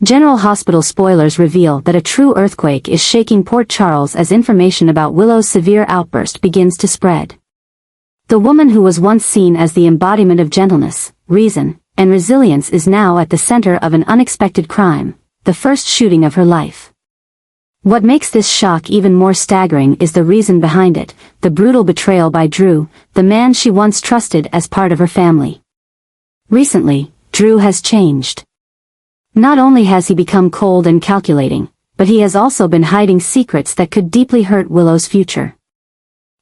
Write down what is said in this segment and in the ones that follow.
General Hospital spoilers reveal that a true earthquake is shaking Port Charles as information about Willow's severe outburst begins to spread. The woman who was once seen as the embodiment of gentleness, reason, and resilience is now at the center of an unexpected crime, the first shooting of her life. What makes this shock even more staggering is the reason behind it, the brutal betrayal by Drew, the man she once trusted as part of her family. Recently, Drew has changed. Not only has he become cold and calculating, but he has also been hiding secrets that could deeply hurt Willow's future.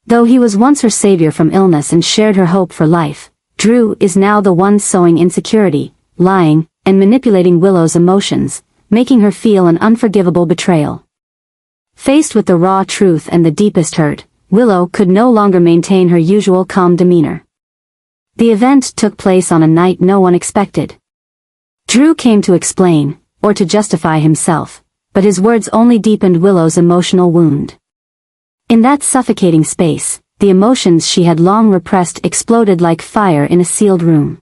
Though he was once her savior from illness and shared her hope for life, Drew is now the one sowing insecurity, lying, and manipulating Willow's emotions, making her feel an unforgivable betrayal. Faced with the raw truth and the deepest hurt, Willow could no longer maintain her usual calm demeanor. The event took place on a night no one expected. Drew came to explain, or to justify himself, but his words only deepened Willow's emotional wound. In that suffocating space, the emotions she had long repressed exploded like fire in a sealed room.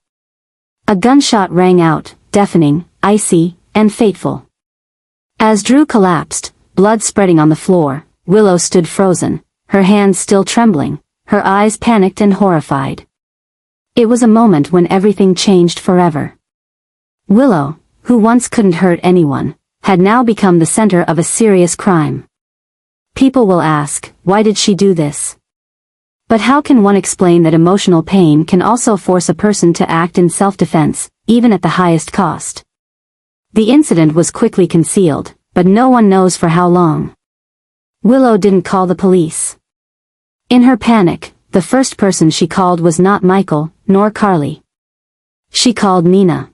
A gunshot rang out, deafening, icy, and fateful. As Drew collapsed, blood spreading on the floor, Willow stood frozen, her hands still trembling, her eyes panicked and horrified. It was a moment when everything changed forever. Willow, who once couldn't hurt anyone, had now become the center of a serious crime. People will ask, why did she do this? But how can one explain that emotional pain can also force a person to act in self-defense, even at the highest cost? The incident was quickly concealed, but no one knows for how long. Willow didn't call the police. In her panic, the first person she called was not Michael, nor Carly. She called Nina.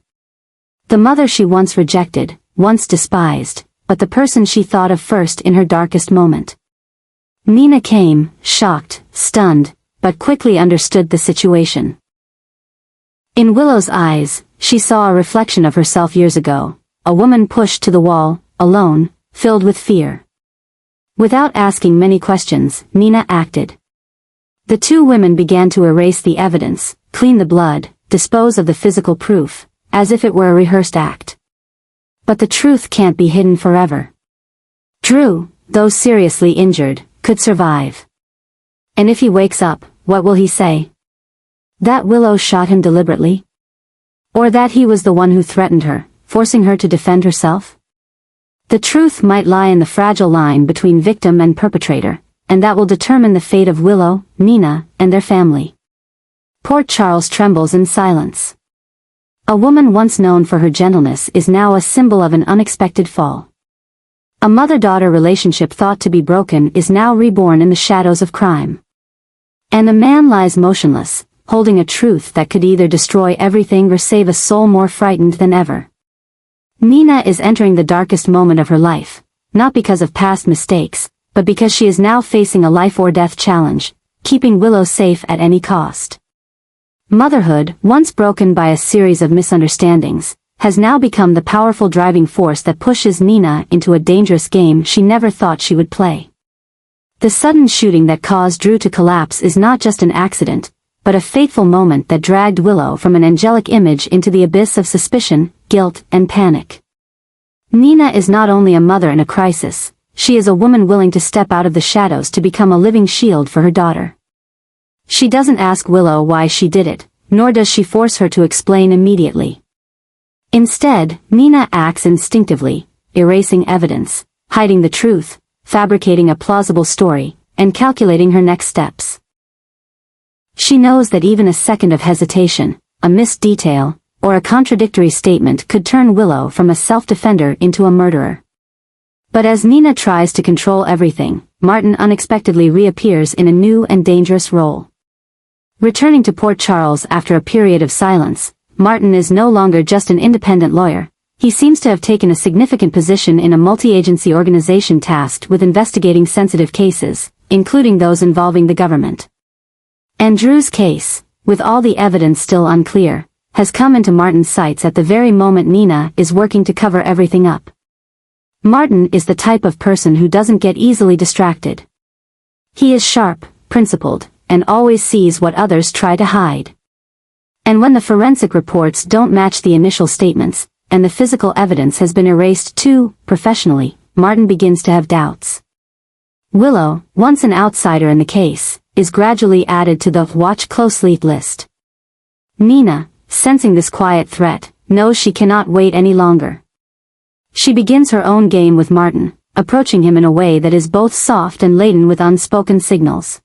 The mother she once rejected, once despised, but the person she thought of first in her darkest moment. Nina came, shocked, stunned, but quickly understood the situation. In Willow's eyes, she saw a reflection of herself years ago, a woman pushed to the wall, alone, filled with fear. Without asking many questions, Nina acted. The two women began to erase the evidence, clean the blood, dispose of the physical proof, as if it were a rehearsed act. But the truth can't be hidden forever. Drew, though seriously injured, could survive. And if he wakes up, what will he say? That Willow shot him deliberately? Or that he was the one who threatened her, forcing her to defend herself? The truth might lie in the fragile line between victim and perpetrator, and that will determine the fate of Willow, Nina, and their family. Port Charles trembles in silence. A woman once known for her gentleness is now a symbol of an unexpected fall. A mother-daughter relationship thought to be broken is now reborn in the shadows of crime. And a man lies motionless, holding a truth that could either destroy everything or save a soul more frightened than ever. Nina is entering the darkest moment of her life, not because of past mistakes, but because she is now facing a life-or-death challenge, keeping Willow safe at any cost. Motherhood, once broken by a series of misunderstandings, has now become the powerful driving force that pushes Nina into a dangerous game she never thought she would play. The sudden shooting that caused Drew to collapse is not just an accident, but a fateful moment that dragged Willow from an angelic image into the abyss of suspicion, guilt, and panic. Nina is not only a mother in a crisis, she is a woman willing to step out of the shadows to become a living shield for her daughter. She doesn't ask Willow why she did it, nor does she force her to explain immediately. Instead, Nina acts instinctively, erasing evidence, hiding the truth, fabricating a plausible story, and calculating her next steps. She knows that even a second of hesitation, a missed detail, or a contradictory statement could turn Willow from a self-defender into a murderer. But as Nina tries to control everything, Martin unexpectedly reappears in a new and dangerous role. Returning to Port Charles after a period of silence, Martin is no longer just an independent lawyer. He seems to have taken a significant position in a multi-agency organization tasked with investigating sensitive cases, including those involving the government. And Drew's case, with all the evidence still unclear, has come into Martin's sights at the very moment Nina is working to cover everything up. Martin is the type of person who doesn't get easily distracted. He is sharp, principled, and always sees what others try to hide. And when the forensic reports don't match the initial statements, and the physical evidence has been erased too. Professionally, Martin begins to have doubts. Willow, once an outsider in the case, is gradually added to the watch closely list. Nina, sensing this quiet threat, knows she cannot wait any longer. She begins her own game with Martin, approaching him in a way that is both soft and laden with unspoken signals.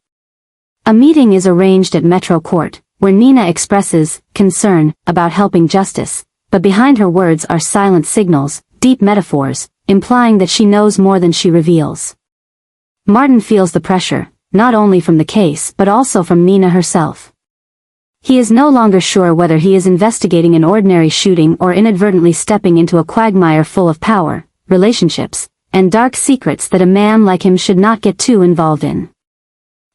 A meeting is arranged at Metro Court, where Nina expresses concern about helping justice, but behind her words are silent signals, deep metaphors, implying that she knows more than she reveals. Martin feels the pressure, not only from the case but also from Nina herself. He is no longer sure whether he is investigating an ordinary shooting or inadvertently stepping into a quagmire full of power, relationships, and dark secrets that a man like him should not get too involved in.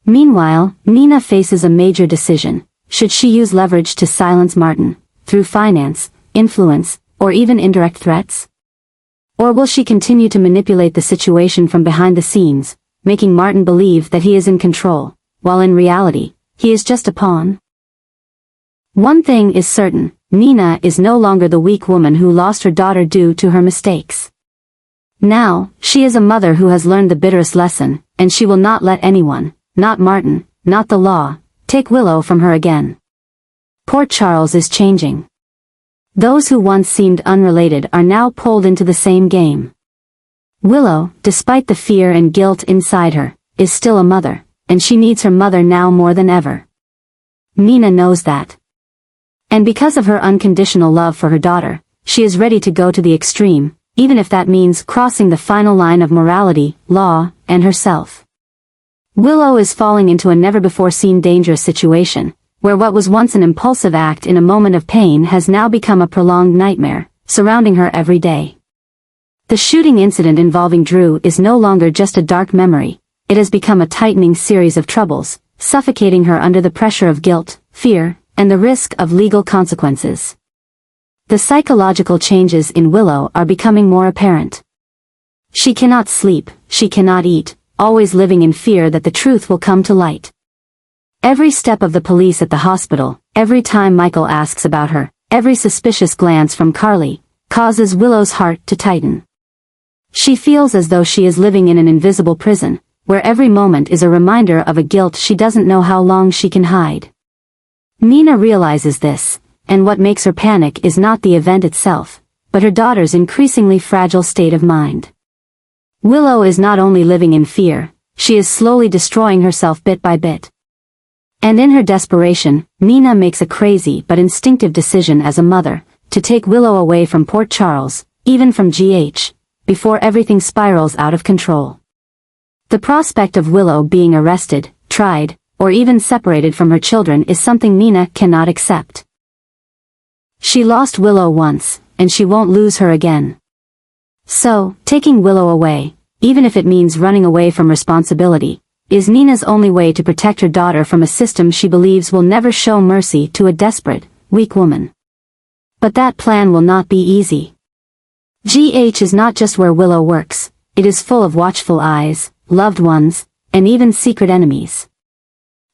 Meanwhile, Nina faces a major decision. Should she use leverage to silence Martin, through finance, influence, or even indirect threats? Or will she continue to manipulate the situation from behind the scenes, making Martin believe that he is in control, while in reality, he is just a pawn? One thing is certain, Nina is no longer the weak woman who lost her daughter due to her mistakes. Now, she is a mother who has learned the bitterest lesson, and she will not let anyone, not Martin, not the law, take Willow from her again. Port Charles is changing. Those who once seemed unrelated are now pulled into the same game. Willow, despite the fear and guilt inside her, is still a mother, and she needs her mother now more than ever. Nina knows that. And because of her unconditional love for her daughter, she is ready to go to the extreme, even if that means crossing the final line of morality, law, and herself. Willow is falling into a never-before-seen dangerous situation, where what was once an impulsive act in a moment of pain has now become a prolonged nightmare, surrounding her every day. The shooting incident involving Drew is no longer just a dark memory, it has become a tightening series of troubles, suffocating her under the pressure of guilt, fear, and the risk of legal consequences. The psychological changes in Willow are becoming more apparent. She cannot sleep, she cannot eat, always living in fear that the truth will come to light. Every step of the police at the hospital, every time Michael asks about her, every suspicious glance from Carly, causes Willow's heart to tighten. She feels as though she is living in an invisible prison, where every moment is a reminder of a guilt she doesn't know how long she can hide. Nina realizes this, and what makes her panic is not the event itself, but her daughter's increasingly fragile state of mind. Willow is not only living in fear, she is slowly destroying herself bit by bit. And in her desperation, Nina makes a crazy but instinctive decision as a mother, to take Willow away from Port Charles, even from GH, before everything spirals out of control. The prospect of Willow being arrested, tried, or even separated from her children is something Nina cannot accept. She lost Willow once, and she won't lose her again. So, taking Willow away, even if it means running away from responsibility, is Nina's only way to protect her daughter from a system she believes will never show mercy to a desperate, weak woman. But that plan will not be easy. GH is not just where Willow works, it is full of watchful eyes, loved ones, and even secret enemies.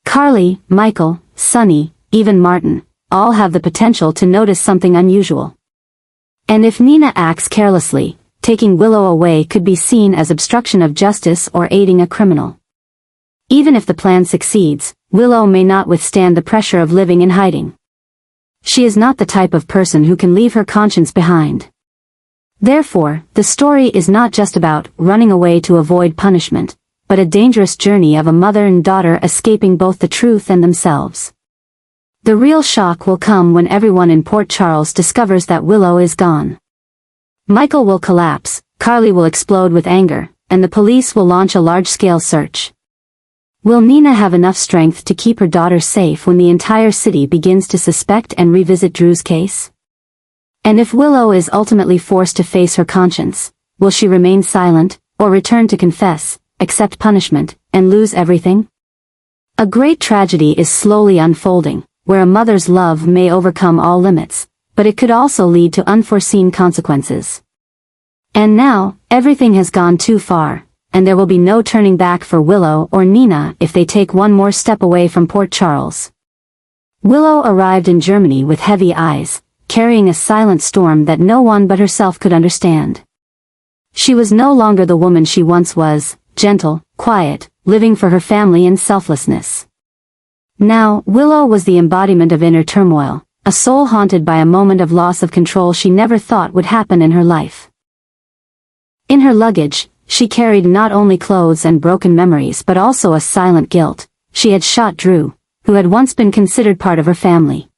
Carly, Michael, Sonny, even Martin, all have the potential to notice something unusual. And if Nina acts carelessly, taking Willow away could be seen as obstruction of justice or aiding a criminal. Even if the plan succeeds, Willow may not withstand the pressure of living in hiding. She is not the type of person who can leave her conscience behind. Therefore, the story is not just about running away to avoid punishment, but a dangerous journey of a mother and daughter escaping both the truth and themselves. The real shock will come when everyone in Port Charles discovers that Willow is gone. Michael will collapse, Carly will explode with anger, and the police will launch a large-scale search. Will Nina have enough strength to keep her daughter safe when the entire city begins to suspect and revisit Drew's case? And if Willow is ultimately forced to face her conscience, will she remain silent, or return to confess, accept punishment, and lose everything? A great tragedy is slowly unfolding, where a mother's love may overcome all limits, but it could also lead to unforeseen consequences. And now, everything has gone too far, and there will be no turning back for Willow or Nina if they take one more step away from Port Charles. Willow arrived in Germany with heavy eyes, carrying a silent storm that no one but herself could understand. She was no longer the woman she once was, gentle, quiet, living for her family and selflessness. Now, Willow was the embodiment of inner turmoil, a soul haunted by a moment of loss of control she never thought would happen in her life. In her luggage, she carried not only clothes and broken memories but also a silent guilt. She had shot Drew, who had once been considered part of her family.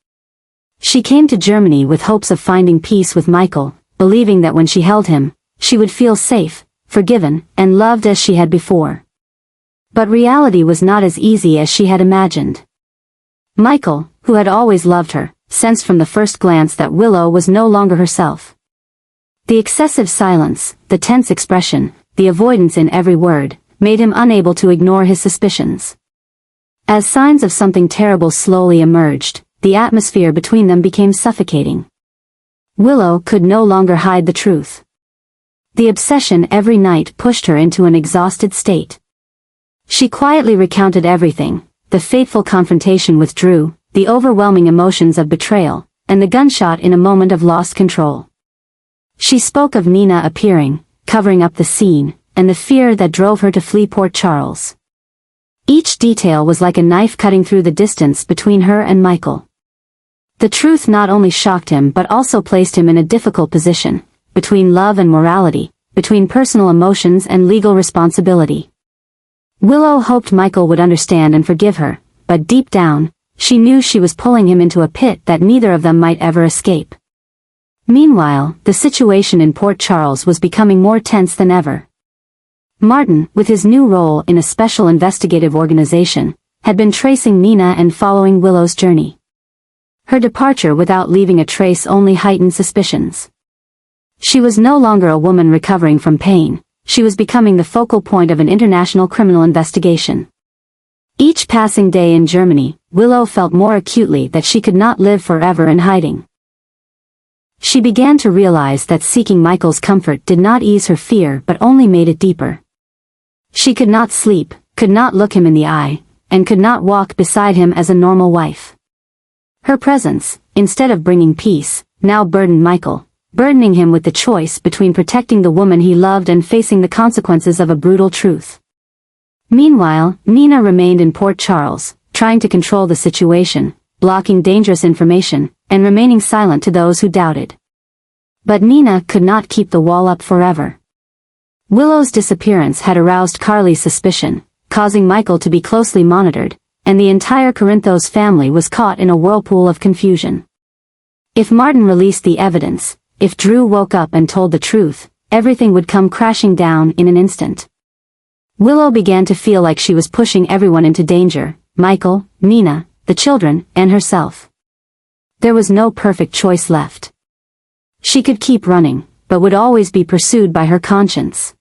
She came to Germany with hopes of finding peace with Michael, believing that when she held him, she would feel safe, forgiven, and loved as she had before. But reality was not as easy as she had imagined. Michael, who had always loved her, sensed from the first glance that Willow was no longer herself. The excessive silence, the tense expression, the avoidance in every word, made him unable to ignore his suspicions. As signs of something terrible slowly emerged, the atmosphere between them became suffocating. Willow could no longer hide the truth. The obsession every night pushed her into an exhausted state. She quietly recounted everything, the fateful confrontation with Drew, the overwhelming emotions of betrayal, and the gunshot in a moment of lost control. She spoke of Nina appearing, covering up the scene, and the fear that drove her to flee Port Charles. Each detail was like a knife cutting through the distance between her and Michael. The truth not only shocked him but also placed him in a difficult position, between love and morality, between personal emotions and legal responsibility. Willow hoped Michael would understand and forgive her, but deep down, she knew she was pulling him into a pit that neither of them might ever escape. Meanwhile, the situation in Port Charles was becoming more tense than ever. Martin, with his new role in a special investigative organization, had been tracing Nina and following Willow's journey. Her departure without leaving a trace only heightened suspicions. She was no longer a woman recovering from pain, she was becoming the focal point of an international criminal investigation. Each passing day in Germany, Willow felt more acutely that she could not live forever in hiding. She began to realize that seeking Michael's comfort did not ease her fear but only made it deeper. She could not sleep, could not look him in the eye, and could not walk beside him as a normal wife. Her presence, instead of bringing peace, now burdened Michael, burdening him with the choice between protecting the woman he loved and facing the consequences of a brutal truth. Meanwhile, Nina remained in Port Charles, trying to control the situation, blocking dangerous information, and remaining silent to those who doubted. But Nina could not keep the wall up forever. Willow's disappearance had aroused Carly's suspicion, causing Michael to be closely monitored, and the entire Corinthos family was caught in a whirlpool of confusion. If Martin released the evidence, if Drew woke up and told the truth, everything would come crashing down in an instant. Willow began to feel like she was pushing everyone into danger, Michael, Nina, the children, and herself. There was no perfect choice left. She could keep running, but would always be pursued by her conscience.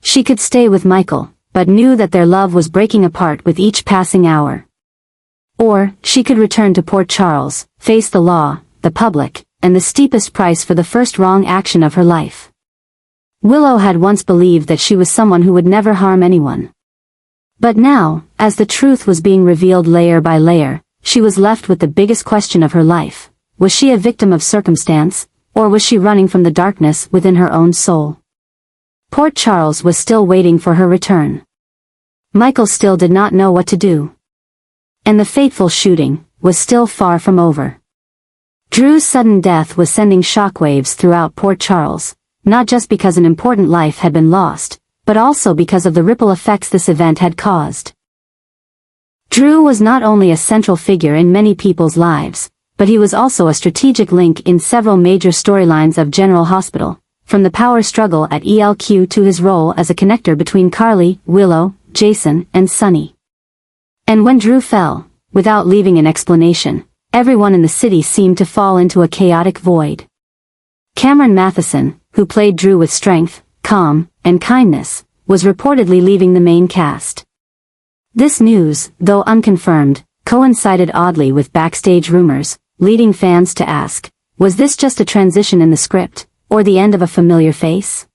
She could stay with Michael, but knew that their love was breaking apart with each passing hour. Or, she could return to Port Charles, face the law, the public, and the steepest price for the first wrong action of her life. Willow had once believed that she was someone who would never harm anyone. But now, as the truth was being revealed layer by layer, she was left with the biggest question of her life. Was she a victim of circumstance, or was she running from the darkness within her own soul? Port Charles was still waiting for her return. Michael still did not know what to do. And the fateful shooting was still far from over. Drew's sudden death was sending shockwaves throughout Port Charles, not just because an important life had been lost, but also because of the ripple effects this event had caused. Drew was not only a central figure in many people's lives, but he was also a strategic link in several major storylines of General Hospital, from the power struggle at ELQ to his role as a connector between Carly, Willow, Jason, and Sunny. And when Drew fell, without leaving an explanation, everyone in the city seemed to fall into a chaotic void. Cameron Matheson, who played Drew with strength, calm, and kindness, was reportedly leaving the main cast. This news, though unconfirmed, coincided oddly with backstage rumors, leading fans to ask, was this just a transition in the script, or the end of a familiar face?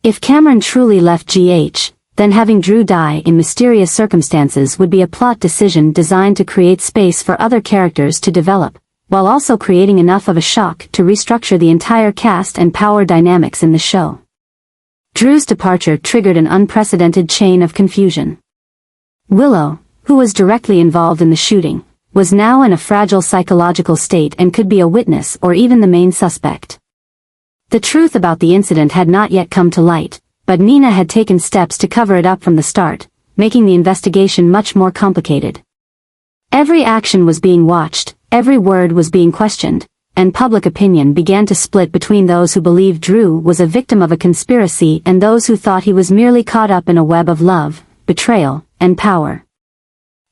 If Cameron truly left GH, then having Drew die in mysterious circumstances would be a plot decision designed to create space for other characters to develop, while also creating enough of a shock to restructure the entire cast and power dynamics in the show. Drew's departure triggered an unprecedented chain of confusion. Willow, who was directly involved in the shooting, was now in a fragile psychological state and could be a witness or even the main suspect. The truth about the incident had not yet come to light, but Nina had taken steps to cover it up from the start, making the investigation much more complicated. Every action was being watched, every word was being questioned, and public opinion began to split between those who believed Drew was a victim of a conspiracy and those who thought he was merely caught up in a web of love, betrayal, and power.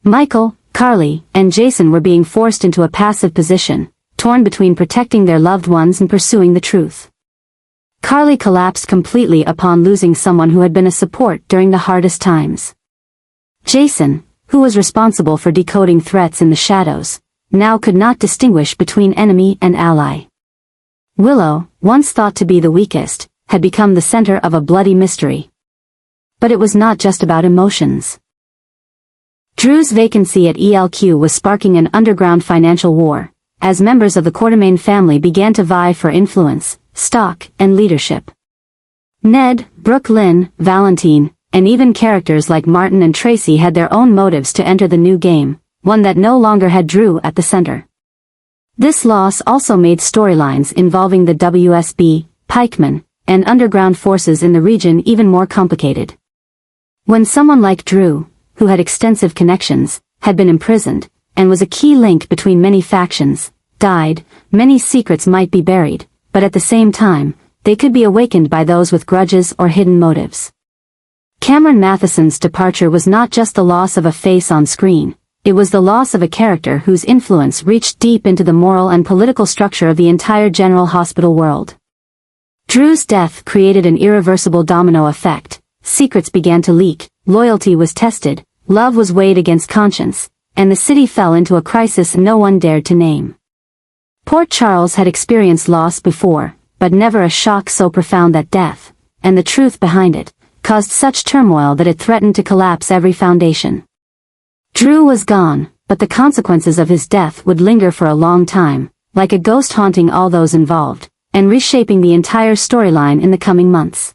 Michael, Carly, and Jason were being forced into a passive position, torn between protecting their loved ones and pursuing the truth. Carly collapsed completely upon losing someone who had been a support during the hardest times. Jason, who was responsible for decoding threats in the shadows, now could not distinguish between enemy and ally. Willow, once thought to be the weakest, had become the center of a bloody mystery. But it was not just about emotions. Drew's vacancy at ELQ was sparking an underground financial war, as members of the Quartermain family began to vie for influence, stock, and leadership. Ned, Brooke Lynn, Valentine, and even characters like Martin and Tracy had their own motives to enter the new game, one that no longer had Drew at the center. This loss also made storylines involving the WSB, pikemen, and underground forces in the region even more complicated. When someone like Drew, who had extensive connections, had been imprisoned, and was a key link between many factions, died, many secrets might be buried, but at the same time, they could be awakened by those with grudges or hidden motives. Cameron Matheson's departure was not just the loss of a face on screen, it was the loss of a character whose influence reached deep into the moral and political structure of the entire General Hospital world. Drew's death created an irreversible domino effect. Secrets began to leak, loyalty was tested, love was weighed against conscience, and the city fell into a crisis no one dared to name. Port Charles had experienced loss before, but never a shock so profound that death, and the truth behind it, caused such turmoil that it threatened to collapse every foundation. Drew was gone, but the consequences of his death would linger for a long time, like a ghost haunting all those involved, and reshaping the entire storyline in the coming months.